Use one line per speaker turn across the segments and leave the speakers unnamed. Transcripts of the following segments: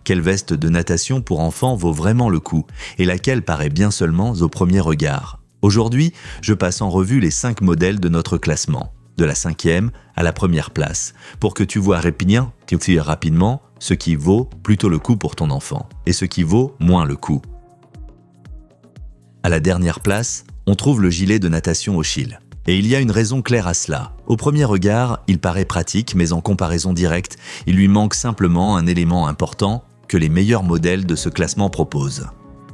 Quelle veste de natation pour enfants vaut vraiment le coup et laquelle paraît bien seulement au premier regard? Aujourd'hui, je passe en revue les 5 modèles de notre classement, de la 5e à la première place, pour que tu vois rapidement ce qui vaut plutôt le coup pour ton enfant et ce qui vaut moins le coup. À la dernière place, on trouve le gilet de natation O'Sheel. Et il y a une raison claire à cela. Au premier regard, il paraît pratique, mais en comparaison directe, il lui manque simplement un élément important que les meilleurs modèles de ce classement proposent.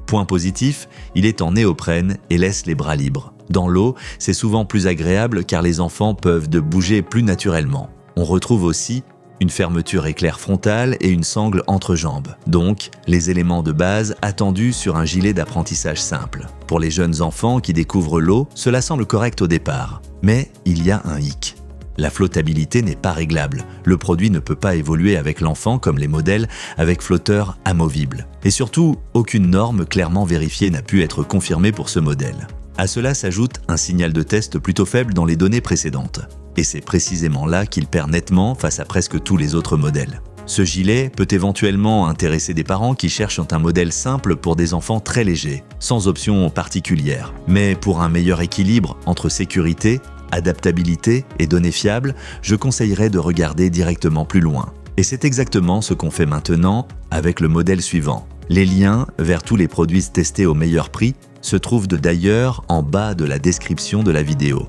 Point positif, il est en néoprène et laisse les bras libres. Dans l'eau, c'est souvent plus agréable car les enfants peuvent bouger plus naturellement. On retrouve aussi une fermeture éclair frontale et une sangle entre jambes. Donc, les éléments de base attendus sur un gilet d'apprentissage simple. Pour les jeunes enfants qui découvrent l'eau, cela semble correct au départ. Mais il y a un hic. La flottabilité n'est pas réglable. Le produit ne peut pas évoluer avec l'enfant comme les modèles avec flotteur amovible. Et surtout, aucune norme clairement vérifiée n'a pu être confirmée pour ce modèle. À cela s'ajoute un signal de test plutôt faible dans les données précédentes. Et c'est précisément là qu'il perd nettement face à presque tous les autres modèles. Ce gilet peut éventuellement intéresser des parents qui cherchent un modèle simple pour des enfants très légers, sans option particulière. Mais pour un meilleur équilibre entre sécurité, adaptabilité et données fiables, je conseillerais de regarder directement plus loin. Et c'est exactement ce qu'on fait maintenant avec le modèle suivant. Les liens vers tous les produits testés au meilleur prix se trouvent d'ailleurs en bas de la description de la vidéo.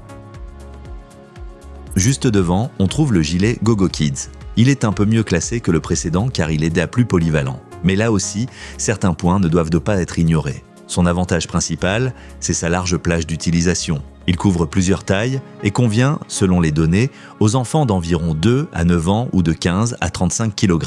Juste devant, on trouve le gilet GoGo Kids. Il est un peu mieux classé que le précédent car il est plus polyvalent. Mais là aussi, certains points ne doivent pas être ignorés. Son avantage principal, c'est sa large plage d'utilisation. Il couvre plusieurs tailles et convient, selon les données, aux enfants d'environ 2 à 9 ans ou de 15 à 35 kg.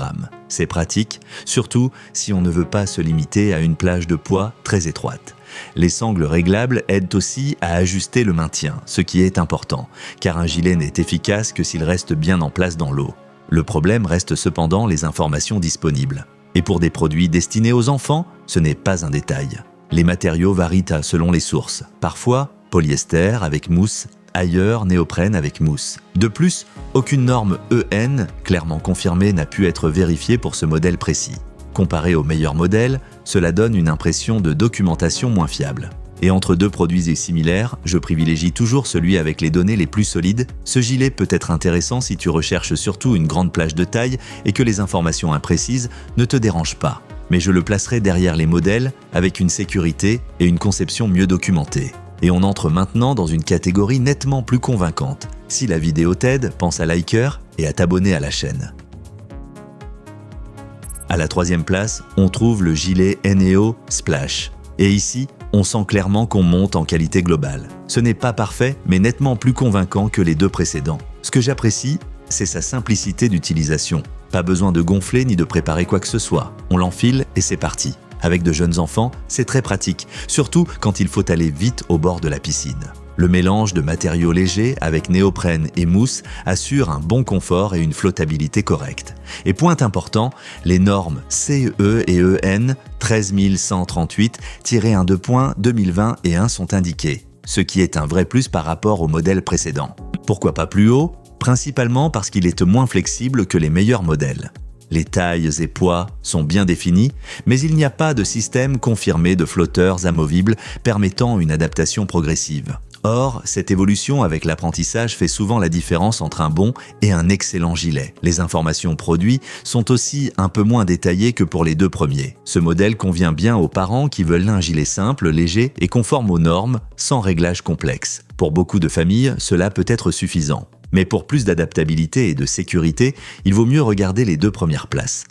C'est pratique, surtout si on ne veut pas se limiter à une plage de poids très étroite. Les sangles réglables aident aussi à ajuster le maintien, ce qui est important, car un gilet n'est efficace que s'il reste bien en place dans l'eau. Le problème reste cependant les informations disponibles. Et pour des produits destinés aux enfants, ce n'est pas un détail. Les matériaux varient selon les sources. Parfois, polyester avec mousse, ailleurs néoprène avec mousse. De plus, aucune norme EN clairement confirmée n'a pu être vérifiée pour ce modèle précis. Comparé au meilleur modèle, cela donne une impression de documentation moins fiable. Et entre deux produits similaires, je privilégie toujours celui avec les données les plus solides. Ce gilet peut être intéressant si tu recherches surtout une grande plage de taille et que les informations imprécises ne te dérangent pas. Mais je le placerai derrière les modèles avec une sécurité et une conception mieux documentée. Et on entre maintenant dans une catégorie nettement plus convaincante. Si la vidéo t'aide, pense à liker et à t'abonner à la chaîne. À la 3e place, on trouve le gilet NEO Splash. Et ici, on sent clairement qu'on monte en qualité globale. Ce n'est pas parfait, mais nettement plus convaincant que les 2 précédents. Ce que j'apprécie, c'est sa simplicité d'utilisation. Pas besoin de gonfler ni de préparer quoi que ce soit. On l'enfile et c'est parti. Avec de jeunes enfants, c'est très pratique, surtout quand il faut aller vite au bord de la piscine. Le mélange de matériaux légers avec néoprène et mousse assure un bon confort et une flottabilité correcte. Et point important, les normes CE et EN 13138-1.2.2020 et 1 sont indiquées, ce qui est un vrai plus par rapport au modèle précédent. Pourquoi pas plus haut? Principalement parce qu'il est moins flexible que les meilleurs modèles. Les tailles et poids sont bien définis, mais il n'y a pas de système confirmé de flotteurs amovibles permettant une adaptation progressive. Or, cette évolution avec l'apprentissage fait souvent la différence entre un bon et un excellent gilet. Les informations produits sont aussi un peu moins détaillées que pour les 2 premiers. Ce modèle convient bien aux parents qui veulent un gilet simple, léger et conforme aux normes, sans réglage complexe. Pour beaucoup de familles, cela peut être suffisant. Mais pour plus d'adaptabilité et de sécurité, il vaut mieux regarder les 2 premières places.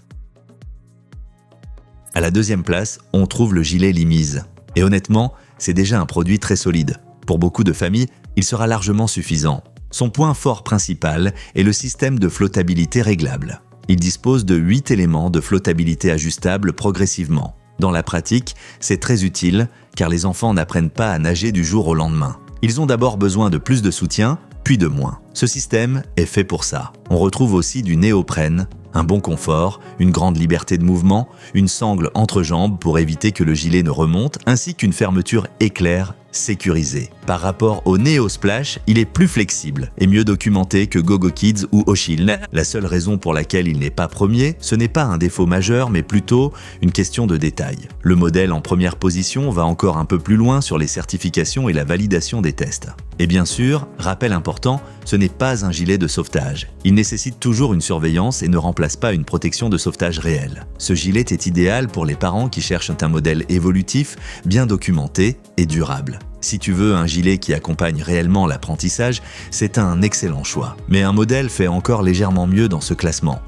À la 2e place, on trouve le gilet Limise. Et honnêtement, c'est déjà un produit très solide. Pour beaucoup de familles, il sera largement suffisant. Son point fort principal est le système de flottabilité réglable. Il dispose de 8 éléments de flottabilité ajustables progressivement. Dans la pratique, c'est très utile car les enfants n'apprennent pas à nager du jour au lendemain. Ils ont d'abord besoin de plus de soutien, puis de moins. Ce système est fait pour ça. On retrouve aussi du néoprène, un bon confort, une grande liberté de mouvement, une sangle entre jambes pour éviter que le gilet ne remonte, ainsi qu'une fermeture éclair sécurisée. Par rapport au Neo Splash, il est plus flexible et mieux documenté que GoGo Kids ou O'Sheel. La seule raison pour laquelle il n'est pas premier, ce n'est pas un défaut majeur, mais plutôt une question de détail. Le modèle en première position va encore un peu plus loin sur les certifications et la validation des tests. Et bien sûr, rappel important, ce n'est pas un gilet de sauvetage. Il nécessite toujours une surveillance et ne remplace pas une protection de sauvetage réelle. Ce gilet est idéal pour les parents qui cherchent un modèle évolutif, bien documenté et durable. Si tu veux un gilet qui accompagne réellement l'apprentissage, c'est un excellent choix. Mais un modèle fait encore légèrement mieux dans ce classement.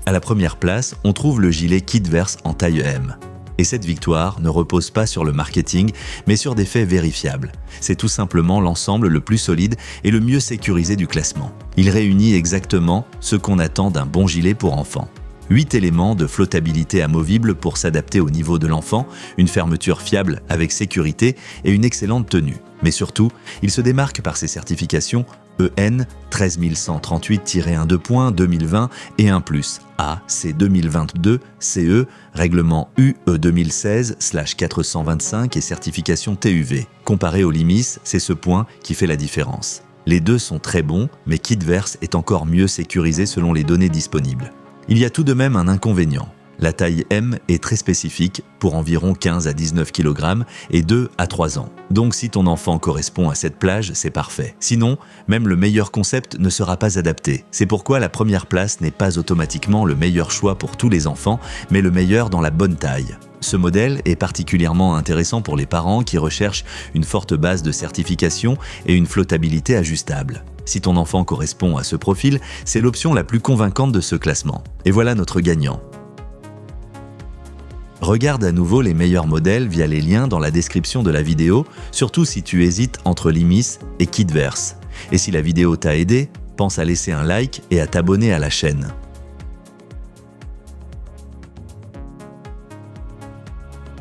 À la première place, on trouve le gilet Kidverse en taille M. Et cette victoire ne repose pas sur le marketing, mais sur des faits vérifiables. C'est tout simplement l'ensemble le plus solide et le mieux sécurisé du classement. Il réunit exactement ce qu'on attend d'un bon gilet pour enfants. 8 éléments de flottabilité amovible pour s'adapter au niveau de l'enfant, une fermeture fiable avec sécurité et une excellente tenue. Mais surtout, il se démarque par ses certifications EN 13138-1 points 2020 et 1+, A, C 2022, CE, règlement UE 2016/425 et certification TUV. Comparé au Limis, c'est ce point qui fait la différence. Les deux sont très bons, mais Kidverse est encore mieux sécurisé selon les données disponibles. Il y a tout de même un inconvénient. La taille M est très spécifique pour environ 15 à 19 kg et 2 à 3 ans. Donc si ton enfant correspond à cette plage, c'est parfait. Sinon, même le meilleur concept ne sera pas adapté. C'est pourquoi la première place n'est pas automatiquement le meilleur choix pour tous les enfants, mais le meilleur dans la bonne taille. Ce modèle est particulièrement intéressant pour les parents qui recherchent une forte base de certification et une flottabilité ajustable. Si ton enfant correspond à ce profil, c'est l'option la plus convaincante de ce classement. Et voilà notre gagnant. Regarde à nouveau les meilleurs modèles via les liens dans la description de la vidéo, surtout si tu hésites entre Limis et Kidverse. Et si la vidéo t'a aidé, pense à laisser un like et à t'abonner à la chaîne.